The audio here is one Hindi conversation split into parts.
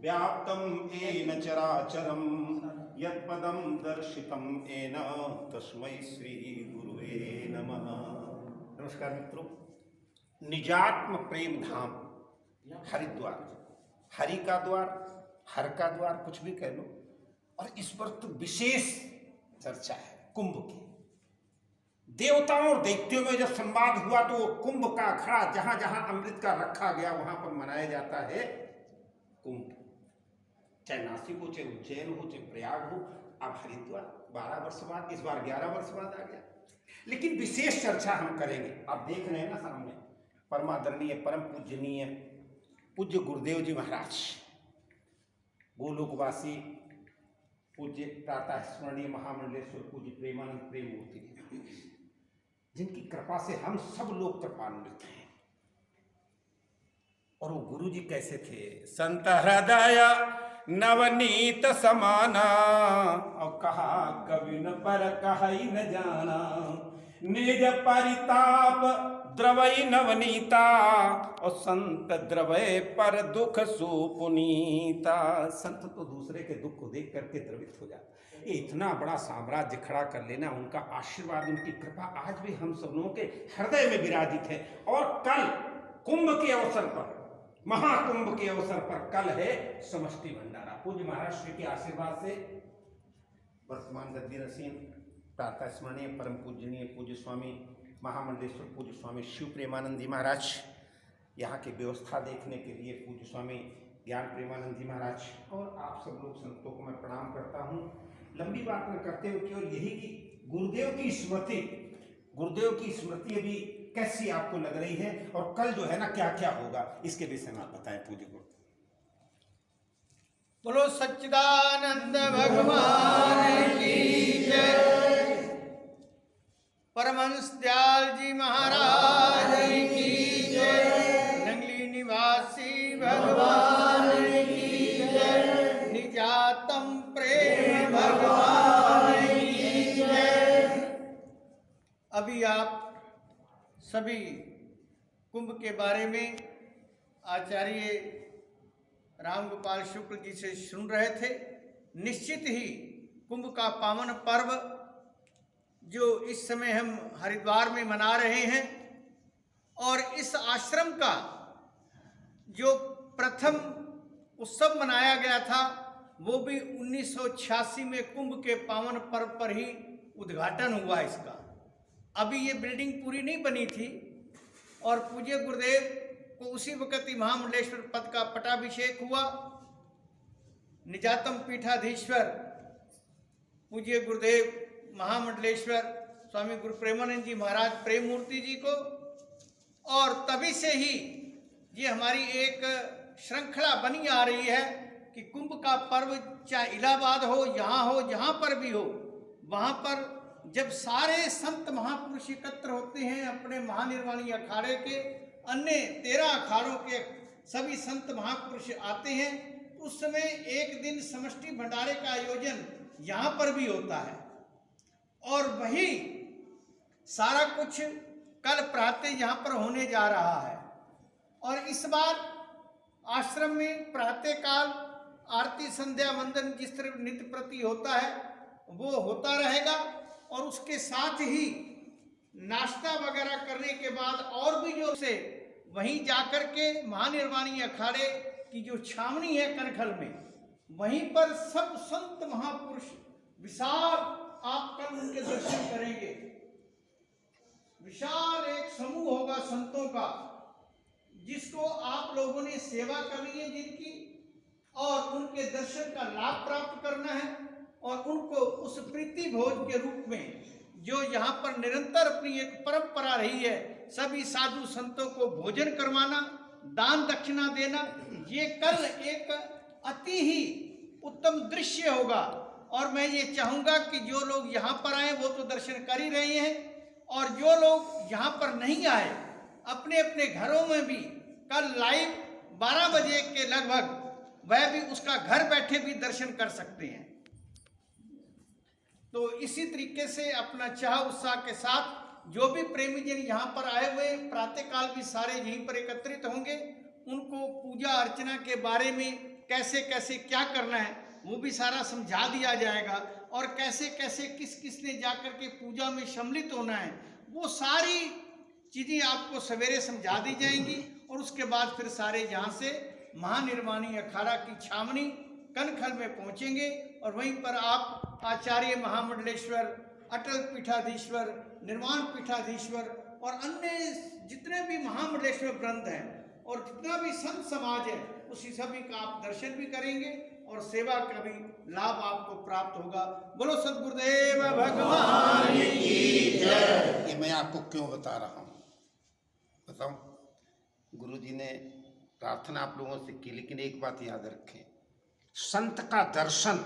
व्याप्तं येन चराचरं यत्पदं दर्शितं येन तस्मै श्री गुरुवे नमः। नमस्कार मित्रों, निजात्म प्रेम धाम हरिद्वार, हरि का द्वार, हर का द्वार, कुछ भी कह लो। और इस पर तो विशेष चर्चा है कुंभ की। देवताओं और दैत्यों में जब संवाद हुआ तो वो कुंभ का अखाड़ा जहां जहां अमृत का रखा गया वहां पर मनाया जाता है कुंभ। चाहे नासिक हो, चाहे उज्जैन हो, चाहे प्रयाग हो। अब हरिद्वार 12 वर्ष बाद, इस बार 11 वर्ष बाद आ गया। लेकिन विशेष चर्चा हम करेंगे। आप देख रहे हैं ना सामने परमादरणीय परम पूजनीय पूज्य गुरुदेव जी महाराज, गोलोकवासी पूज्य प्रातः स्मरणीय महामंडलेश्वर पूज्य प्रेमानंद प्रेम मूर्ति, जिनकी कृपा से हम सब लोग कृपान्वित हैं। और वो गुरु जी कैसे थे? संत हृदय नवनीत समाना, और कहा कवि न पर कहि न जाना, निज परिताप द्रवई नवनीता, और संत द्रवय पर दुख सुपुनीता। संत तो दूसरे के दुख को देख करके द्रवित हो जाता। ये इतना बड़ा साम्राज्य खड़ा कर लेना, उनका आशीर्वाद, उनकी कृपा आज भी हम सब लोगों के हृदय में विराजित है। और कल कुंभ के अवसर पर, महाकुंभ के अवसर पर कल है समष्टि भंडारा। पूज्य महाराज श्री के आशीर्वाद से वर्तमान गद्दी रसीन प्रातः स्मरणीय परम पूजनीय पूज्य स्वामी महामंडलेश्वर पूज्य स्वामी शिव प्रेमानंद जी महाराज, यहाँ की व्यवस्था देखने के लिए पूज्य स्वामी ज्ञान प्रेमानंद जी महाराज, और आप सब लोग संतों को मैं प्रणाम करता हूँ। लंबी बात न करते हुए केवल यही कि गुरुदेव की स्मृति अभी कैसी आपको लग रही है, और कल जो है ना क्या क्या होगा, इसके विषय में आप बताएं पूज्य गुरु। बोलो सच्चिदानंद भगवान की जय, परमहंस दयाल जी महाराज की जय, नंगली निवासी भगवान की जय, निजातम प्रेम भगवान की जय। अभी आप सभी कुंभ के बारे में आचार्य रामगोपाल शुक्ल जी से सुन रहे थे। निश्चित ही कुंभ का पावन पर्व जो इस समय हम हरिद्वार में मना रहे हैं, और इस आश्रम का जो प्रथम उत्सव मनाया गया था वो भी 1986 में कुंभ के पावन पर्व पर ही उद्घाटन हुआ इसका। अभी ये बिल्डिंग पूरी नहीं बनी थी, और पूज्य गुरुदेव को उसी वक्त ही महामंडलेश्वर पद का पटाभिषेक हुआ। निजातम पीठाधीश्वर पूज्य गुरुदेव महामंडलेश्वर स्वामी गुरु प्रेमानंद जी महाराज प्रेम मूर्ति जी को, और तभी से ही ये हमारी एक श्रृंखला बनी आ रही है कि कुंभ का पर्व चाहे इलाहाबाद हो, यहाँ हो, जहाँ पर भी हो, वहाँ पर जब सारे संत महापुरुष एकत्र होते हैं अपने महानिर्वाणी अखाड़े के, अन्य 13 अखाड़ों के सभी संत महापुरुष आते हैं, उस समय एक दिन समष्टि भंडारे का आयोजन यहाँ पर भी होता है। और वही सारा कुछ कल प्रातः यहाँ पर होने जा रहा है। और इस बार आश्रम में प्रातः काल आरती संध्या वंदन जिस तरह नित्य प्रति होता है वो होता रहेगा, और उसके साथ ही नाश्ता वगैरह करने के बाद और भी जो से वहीं जाकर के महानिर्वाणी अखाड़े की जो छावनी है कनखल में, वहीं पर सब संत महापुरुष विशाल, आप कल उनके दर्शन करेंगे। विशाल एक समूह होगा संतों का, जिसको आप लोगों ने सेवा करनी है जिनकी, और उनके दर्शन का लाभ प्राप्त करना है, और उनको उस प्रीति भोज के रूप में जो यहाँ पर निरंतर अपनी एक परंपरा रही है, सभी साधु संतों को भोजन करवाना, दान दक्षिणा देना, ये कल एक अति ही उत्तम दृश्य होगा। और मैं ये चाहूँगा कि जो लोग यहाँ पर आए वो तो दर्शन कर ही रहे हैं, और जो लोग यहाँ पर नहीं आए अपने अपने घरों में भी कल लाइव 12 बजे के लगभग वह भी उसका घर बैठे भी दर्शन कर सकते हैं। तो इसी तरीके से अपना चाह उत्साह के साथ जो भी प्रेमी जन यहाँ पर आए हुए प्रातःकाल भी सारे यहीं पर एकत्रित होंगे, उनको पूजा अर्चना के बारे में कैसे कैसे क्या करना है वो भी सारा समझा दिया जाएगा, और कैसे कैसे किस किसने जाकर के पूजा में सम्मिलित होना है वो सारी चीज़ें आपको सवेरे समझा दी जाएंगी। और उसके बाद फिर सारे यहाँ से महानिर्वाणी अखाड़ा की छावनी कनखल में पहुँचेंगे, और वहीं पर आप आचार्य महामंडलेश्वर, अटल पीठाधीश्वर, निर्वाण पीठाधीश्वर और अन्य जितने भी महामंडलेश्वर ग्रंथ हैं और जितना भी संत समाज है उसी सभी का आप दर्शन भी करेंगे और सेवा का भी लाभ आपको प्राप्त होगा। बोलो सद्गुरुदेव भगवान की जय। ये मैं आपको क्यों बता रहा हूँ बताऊं? गुरु जी ने प्रार्थना आप लोगों से की, लेकिन एक बात याद रखें, संत का दर्शन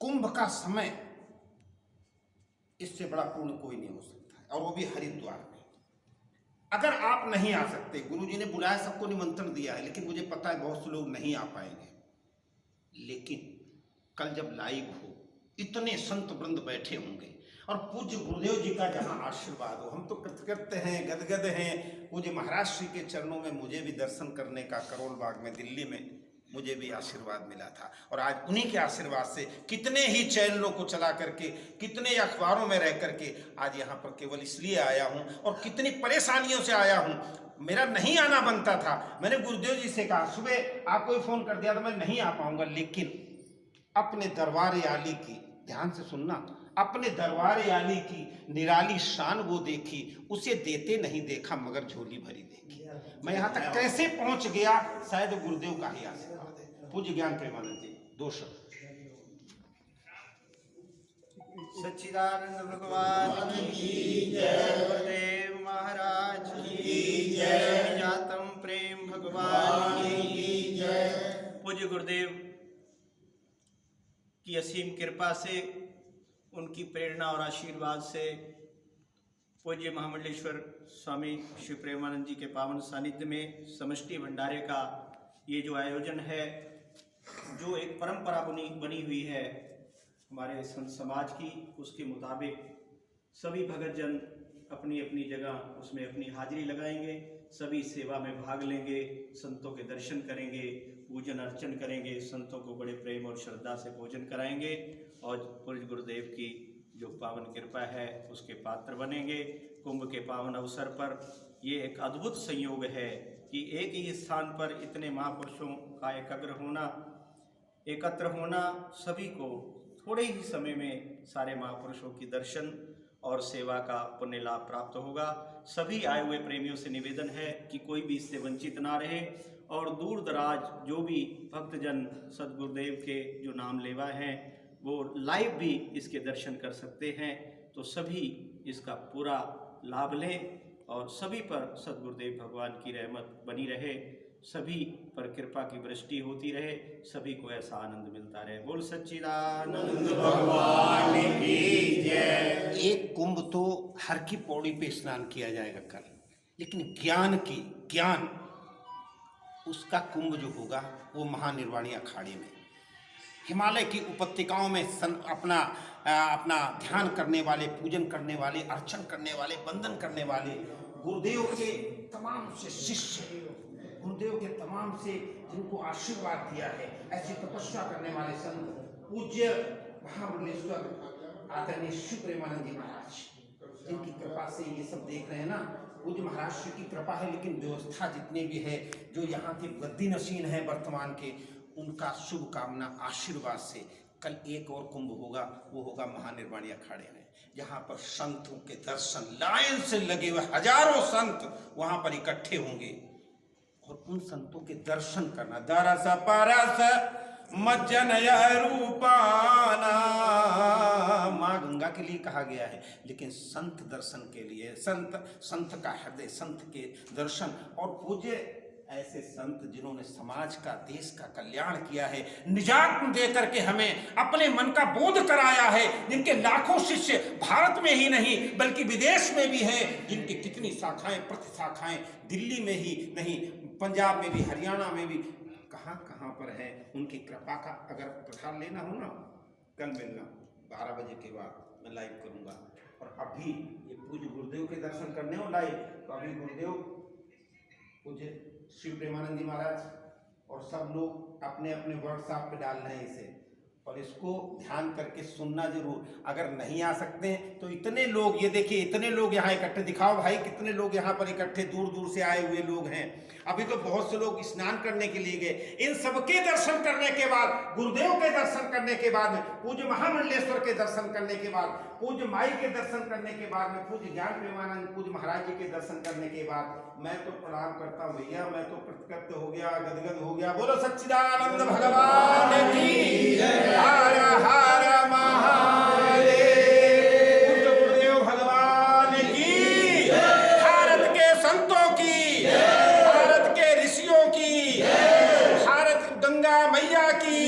कुंभ का समय इससे बड़ा पूर्ण कोई नहीं हो सकता है, और वो भी हरिद्वार में। अगर आप नहीं आ सकते, गुरु जी ने बुलाया, सबको निमंत्रण दिया है, लेकिन मुझे पता है बहुत से लोग नहीं आ पाएंगे, लेकिन कल जब लाइव हो इतने संत वृंद बैठे होंगे और पूज्य गुरुदेव जी का जहाँ आशीर्वाद हो, हम तो कृतकृत हैं, गदगद हैं। पूज्य महाराज श्री के चरणों में मुझे भी दर्शन करने का करोल बाग में दिल्ली में मुझे भी आशीर्वाद मिला था, और आज उन्हीं के आशीर्वाद से कितने ही चैनलों को चला करके, कितने अखबारों में रह करके आज यहाँ पर केवल इसलिए आया हूँ, और कितनी परेशानियों से आया हूँ। मेरा नहीं आना बनता था, मैंने गुरुदेव जी से कहा, सुबह आपको ही फोन कर दिया था मैं नहीं आ पाऊंगा, लेकिन अपने दरबार आली की, ध्यान से सुनना, अपने दरबार आली की निराली शान वो देखी, उसे देते नहीं देखा मगर झोली भरी देखी। मैं यहाँ तक कैसे पहुंच गया, शायद गुरुदेव का ही आशीर्वाद है। पूज्य ज्ञान प्रेमानंद जी, दो शब्द। सच्चिदानंद भगवान की जय, गुरुदेव महाराज की जय, जातम प्रेम भगवान की जय। पूज्य गुरुदेव की असीम कृपा से, उनकी प्रेरणा और आशीर्वाद से पूज्य महामंडलेश्वर स्वामी श्री प्रेमानंद जी के पावन सानिध्य में समष्टि भंडारे का ये जो आयोजन है, जो एक परंपरा बनी हुई है हमारे संत समाज की, उसके मुताबिक सभी भगतजन अपनी अपनी जगह उसमें अपनी हाजिरी लगाएंगे, सभी सेवा में भाग लेंगे, संतों के दर्शन करेंगे, पूजन अर्चन करेंगे, संतों को बड़े प्रेम और श्रद्धा से भोजन कराएंगे, और पूज्य गुरुदेव की जो पावन कृपा है उसके पात्र बनेंगे। कुंभ के पावन अवसर पर ये एक अद्भुत संयोग है कि एक ही स्थान पर इतने महापुरुषों का एकत्र होना, सभी को थोड़े ही समय में सारे महापुरुषों की दर्शन और सेवा का पुण्य लाभ प्राप्त होगा। सभी आए हुए प्रेमियों से निवेदन है कि कोई भी इससे वंचित ना रहे, और दूर दराज जो भी भक्तजन सद्गुरुदेव के जो नाम लेवा हैं वो लाइव भी इसके दर्शन कर सकते हैं। तो सभी इसका पूरा लाभ लें और सभी पर सद्गुरुदेव भगवान की रहमत बनी रहे, सभी पर कृपा की वृष्टि होती रहे, सभी को ऐसा आनंद मिलता रहे। बोल सच्चिदानंद भगवान की जय। एक कुंभ तो हर की पौड़ी पे स्नान किया जाएगा कल, लेकिन ज्ञान उसका कुंभ जो होगा वो महानिर्वाणी अखाड़े में, हिमालय की उपत्यकाओं में अपना ध्यान करने वाले, पूजन करने वाले, अर्चन करने वाले, वंदन करने वाले, गुरुदेव के तमाम से शिष्य, गुरुदेव के तमाम से जिनको आशीर्वाद दिया है, ऐसी तपस्या करने वाले संत पूज्य महामंडलेश्वर आदरणीय श्री प्रेमानंद जी महाराज, जिनकी कृपा से ये सब देख रहे हैं ना, पूज्य महाराज श्री की कृपा है। लेकिन व्यवस्था जितने भी है, जो यहाँ के गद्दी नशीन है वर्तमान के, उनका शुभकामना आशीर्वाद से कल एक और कुंभ होगा, वो होगा महानिर्वाणी अखाड़े में, जहाँ पर संतों के दर्शन लाइन से लगे हुए हजारों संत वहाँ पर इकट्ठे होंगे, और उन संतों के दर्शन करना। दरस परस मज्जन रूपाना, माँ गंगा के लिए कहा गया है, लेकिन संत दर्शन के लिए, संत का हृदय, संत के दर्शन, और पूज्य ऐसे संत जिन्होंने समाज का, देश का कल्याण किया है, निजात दे करके हमें अपने मन का बोध कराया है, जिनके लाखों शिष्य भारत में ही नहीं बल्कि विदेश में भी हैं, जिनकी कितनी शाखाएं प्रतिशाखाएं दिल्ली में ही नहीं, पंजाब में भी, हरियाणा में भी, कहाँ पर है। उनकी कृपा का अगर प्रसाद लेना हो ना, कल मिलना 12 बजे के बाद मैं लाइव करूँगा। और अभी ये पूज्य गुरुदेव के दर्शन करने हो लाइव, तो अभी गुरुदेव पूज्य श्री प्रेमानंद जी महाराज और सब लोग अपने अपने व्हाट्सएप पे डाल रहे हैं इसे, और इसको ध्यान करके सुनना जरूर। अगर नहीं आ सकते हैं तो इतने लोग, ये देखिए इतने लोग यहाँ इकट्ठे, दिखाओ भाई कितने लोग यहाँ पर इकट्ठे दूर दूर से आए हुए लोग हैं। अभी तो बहुत से लोग स्नान करने के लिए गए। इन सबके दर्शन करने के बाद, गुरुदेव के दर्शन करने के बाद में, पूज्य महामंडलेश्वर के दर्शन करने के बाद, पूज्य माई के दर्शन करने के बाद में, पूज्य ज्ञान प्रेमानंद पूज्य महाराज जी के दर्शन करने के बाद मैं तो प्रणाम करता हूँ भैया, मैं तो कृतकृत्य हो गया, गदगद हो गया। बोलो सच्चिदानंद भगवान की जय। हर हर महादेव। पूज्य गुरुदेव भगवान की, भारत के संतों की, भारत के ऋषियों की, भारत गंगा मैया की।